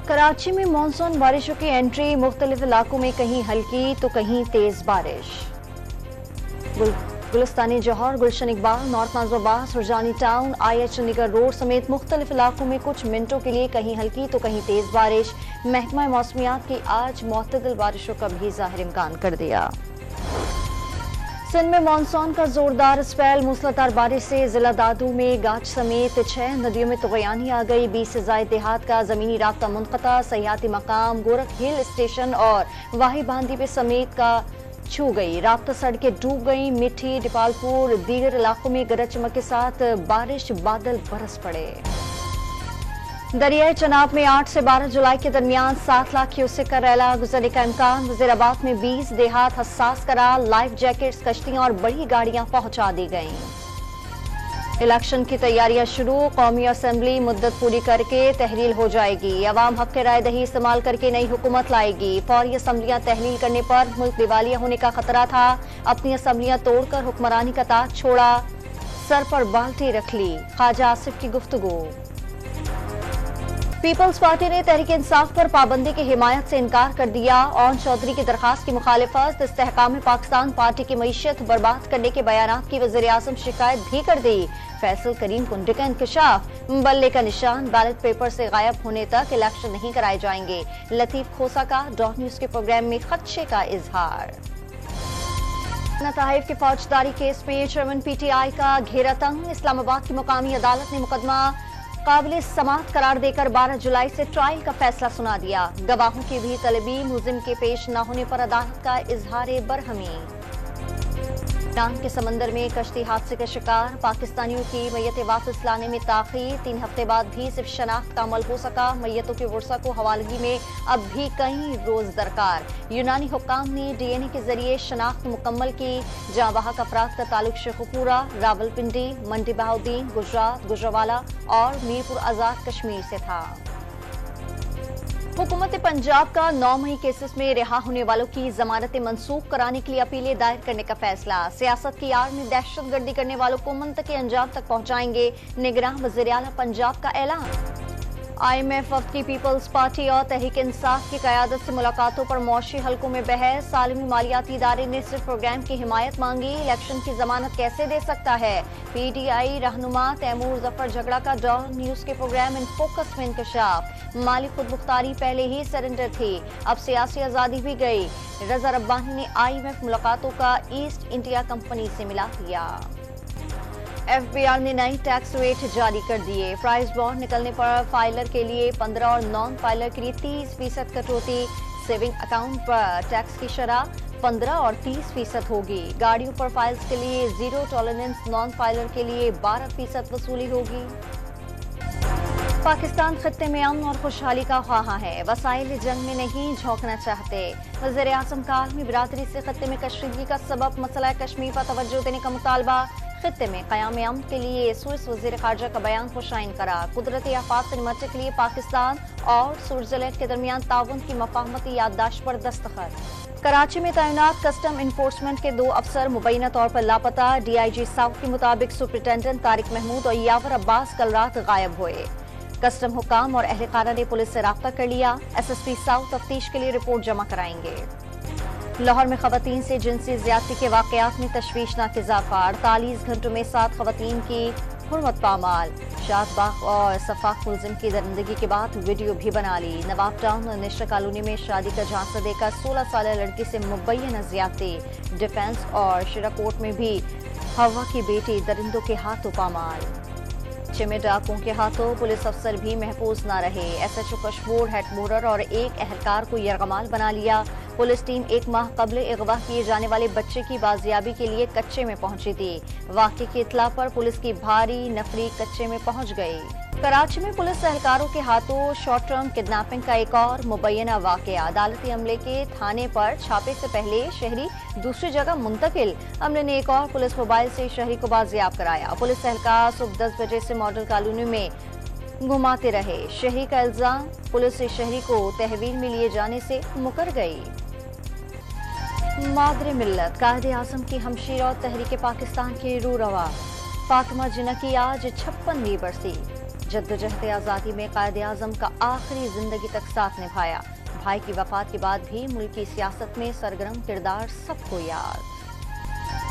कराची में मानसून बारिशों की एंट्री, मुख्तलिफ इलाकों में कहीं हल्की तो कहीं तेज बारिश। Gulistani Jauhar, Gulshan Iqbal, north Nazimabad, Surjani town, IH Chandigarh road समेत मुख्तलिफ इलाकों में कुछ मिनटों के लिए कहीं हल्की तो कहीं तेज बारिश। महकमा मौसमियात की आज मुअत्तदिल बारिशों का भी ज़ाहिर इम्कान कर दिया। सिंध में मानसून का जोरदार स्पेल, मूसलाधार बारिश से जिला दादू में गाज समेत 6 नदियों में तुग़यानी आ गई। 20 से ज़ायद देहात का ज़मीनी राब्ता मुनक़ता, सयाहती मकाम गोरख हिल स्टेशन और वाही बांदी पे समेत का छू गई। राब्ता सड़कें डूब गई। मिठी, डिपालपुर, दीगर इलाकों में गरज चमक के साथ बारिश, बादल बरस पड़े। दरियाए चनाब में 8 से 12 जुलाई के दरमियान 7 लाख क्यूसेक का रैला गुजरने का इम्कान। वज़ीराबाद में 20 देहात हसास करार, लाइफ जैकेट्स, कश्तियां और बड़ी गाड़ियां पहुंचा दी गईं। इलेक्शन की तैयारियां शुरू, कौमी असेंबली मुद्दत पूरी करके तहलील हो जाएगी। अवाम हक राय दही इस्तेमाल करके नई हुकूमत लाएगी। फौरी असम्बलियां तहलील करने पर मुल्क दिवालिया होने का खतरा था। अपनी असम्बलियां तोड़कर हुक्मरानी का ताज छोड़ा, सर पर बाल्टी रख ली। ख्वाजा आसिफ की गुफ्तगू। पीपल्स पार्टी ने तहरीक इंसाफ पर पाबंदी की हिमायत से इनकार कर दिया। ओन चौधरी की दरखास्त की मुखालिफत, इस्तेहकाम पाकिस्तान पार्टी की मईशत बर्बाद करने के बयानात की वज़ीर आज़म शिकायत भी कर दी। फैसल करीम कुंडे का इंकशाफ, बल्ले का निशान बैलेट पेपर से गायब होने तक इलेक्शन नहीं कराए जाएंगे। लतीफ खोसा का डॉट न्यूज के प्रोग्राम में खदशे का इजहार। तहफ़ के फौजदारी केस में चेयरमैन PTI का घेरा तंग। इस्लामाबाद की मुकामी अदालत ने मुकदमा काबिल समाअत करार देकर 12 जुलाई से ट्रायल का फैसला सुना दिया। गवाहों की भी तलबी, मुल्जिम के पेश न होने पर अदालत का इजहार बरहमी। ईरान के समंदर में कश्ती हादसे का शिकार, पाकिस्तानियों की मैयत वापस लाने में ताख़ीर। 3 हफ्ते बाद भी सिर्फ शनाख्त का अमल हो सका। मैयतों के वर्सा को हवालगी में अब भी कई रोज दरकार। यूनानी हुक्काम ने DNA के जरिए शनाख्त मुकम्मल की। जहां वहां अफराद का ताल्लुक शेखुपुरा, रावलपिंडी, मंडी बहाउद्दीन, गुजरात, गुजरावाला और मीरपुर आजाद कश्मीर से था। हुकूमत पंजाब का 9 मई केसेस में रिहा होने वालों की जमानतें मनसूख कराने के लिए अपीलें दायर करने का फैसला। सियासत की आड़ में दहशतगर्दी करने वालों को मुंतकी अंजाम तक पहुंचाएंगे, निगरान वज़ीर आला पंजाब का ऐलान। IMF वफ्द की पीपल्स पार्टी और तहरीक इंसाफ की क़यादत से मुलाकातों पर मौशी हलकों में बहस। आलमी मालियाती इदारे ने सिर्फ प्रोग्राम की हिमायत मांगी, इलेक्शन की जमानत कैसे दे सकता है। PTI रहनुमा तैमूर जफर झगड़ा का डॉन न्यूज के प्रोग्राम इन फोकस में इंकशाफ। माली खुद मुख्तारी पहले ही सरेंडर थी, अब सियासी आज़ादी भी गई। रजा रब्बानी ने IMF मुलाकातों का ईस्ट इंडिया कंपनी से मिला दिया। FBI ने नई टैक्स रेट जारी कर दिए। प्राइस बॉन्ड निकलने पर फाइलर के लिए 15 और नॉन फाइलर के लिए 30% कटौती। सेविंग अकाउंट पर टैक्स की शरह 15 और 30% होगी। गाड़ियों पर फाइल्स के लिए 0 टॉलरेंस, नॉन फाइलर के लिए 12% वसूली होगी। पाकिस्तान खत्ते में अमन और खुशहाली का ख्वाहा है, वसाइल जंग में नहीं झोंकना चाहते। वज़ीर आज़म का आलमी बिरादरी से खत्ते में कशीदगी का सबब मसला कश्मीर पर तवज्जो देने का मुतालबा। खत्ते में क़याम अमन के लिए स्विस वज़ीर ख़ारजा का बयान खुशाइन करा। कुदरती आफात से निमटने के लिए पाकिस्तान और स्विट्ज़रलैंड के दरमियान ताउन की मफाहमती याददाश्त पर दस्तखत। कराची में तैनात कस्टम इन्फोर्समेंट के 2 अफसर मुबैना तौर पर लापता। DIG साउथ के मुताबिक सुपरिटेंडेंट तारिक महमूद और यावर अब्बास कल रात गायब हुए। कस्टम हुकाम और अहलकारा ने पुलिस से राब्ता कर लिया। SSP साउथ तफ्तीश के लिए रिपोर्ट जमा कराएंगे। लाहौर में खवातीन से जिनसी ज्यादती के वाकयात में तशवीशनाक इजाफा। 48 घंटों में 7 खवातीन की हुर्मत पामाल। शादबाग और सफाक मुल्जिम की दरिंदगी के बाद वीडियो भी बना ली। नवाब टाउन और निश्र कॉलोनी में शादी का झांसा देकर 16 साल लड़की से मुबैना ज्यादती। डिफेंस और शिराकोट में भी हवा की बेटी दरिंदों के हाथों पामाल। में डाकुओं के हाथों पुलिस अफसर भी महफूज न रहे। SHO कशमोर, हेड मोरर और एक एहलकार को यरगमाल बना लिया। पुलिस टीम 1 माह कबल अगवा किए जाने वाले बच्चे की बाजियाबी के लिए कच्चे में पहुंची थी। वाक़े की इत्तला पर पुलिस की भारी नफरी कच्चे में पहुंच गई। कराची में पुलिस एहलकारों के हाथों शॉर्ट टर्म किडनैपिंग का एक और मुबैना वाक़या। अदालती अमले के थाने पर छापे से पहले शहरी दूसरी जगह मुंतकिल। अमले ने एक और पुलिस मोबाइल से शहरी को बाजियाब कराया। पुलिस एहलकार सुबह 10 बजे से मॉडल कॉलोनी में घुमाते रहे। शहरी का इल्जाम, पुलिस से शहरी को तहवील में लिए जाने से मुकर गई। मादरे मिल्लत कायदे आज़म की हमशीर और तहरीक पाकिस्तान की रूह रवा फातिमा जिन्ना की आज 56वीं बरसी। जद्दोजहद आज़ादी में कायद आज़म का आखिरी जिंदगी तक साथ निभाया। भाई की वफात के बाद भी मुल्क की सियासत में सरगर्म किरदार सबको याद।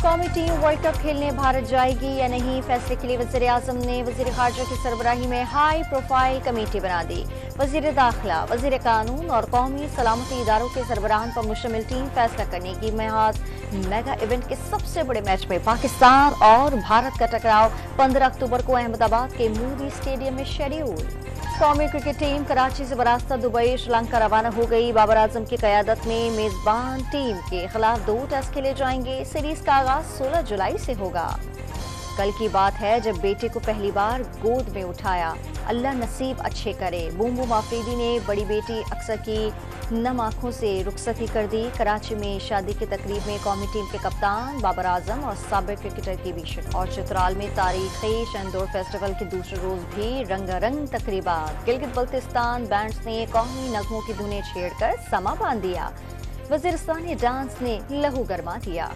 कौमी टीम वर्ल्ड कप खेलने भारत जाएगी या नहीं, फैसले के लिए वज़ीर आज़म ने वज़ीर ख़ारजा की सरबराही में हाई प्रोफाइल कमेटी बना दी। वज़ीर दाखिला, वज़ीर कानून और कौमी सलामती इदारों के सरबराहान पर मुश्तमिल टीम फैसला करने की मियाद। मेगा इवेंट के सबसे बड़े मैच में पाकिस्तान और भारत का टकराव 15 अक्टूबर को अहमदाबाद के मोदी स्टेडियम में शेड्यूल। कौमी क्रिकेट टीम कराची से बरास्ता दुबई श्रीलंका रवाना हो गई। बाबर आजम की क़यादत में मेज़बान टीम के खिलाफ 2 टेस्ट खेले जाएंगे। सीरीज का आगाज 16 जुलाई से होगा। कल की बात है जब बेटे को पहली बार गोद में उठाया। अल्लाह नसीब अच्छे करे। बूम बूम आफरीदी ने बड़ी बेटी अक्सर की नम आंखों से रुखसती कर दी। कराची में शादी की तकरीब में कौमी टीम के कप्तान बाबर आजम और साबिक क्रिकेटर की भी शिरकत। और चित्राल में तारीखी शंदोर फेस्टिवल के दूसरे रोज भी रंगारंग तकरीबात। गिलगित बल्तिस्तान बैंड्स ने कौमी नगमों की धुनें छेड़कर समा बांध दिया। वजीरिस्तानी डांस ने लहू गरमा दिया।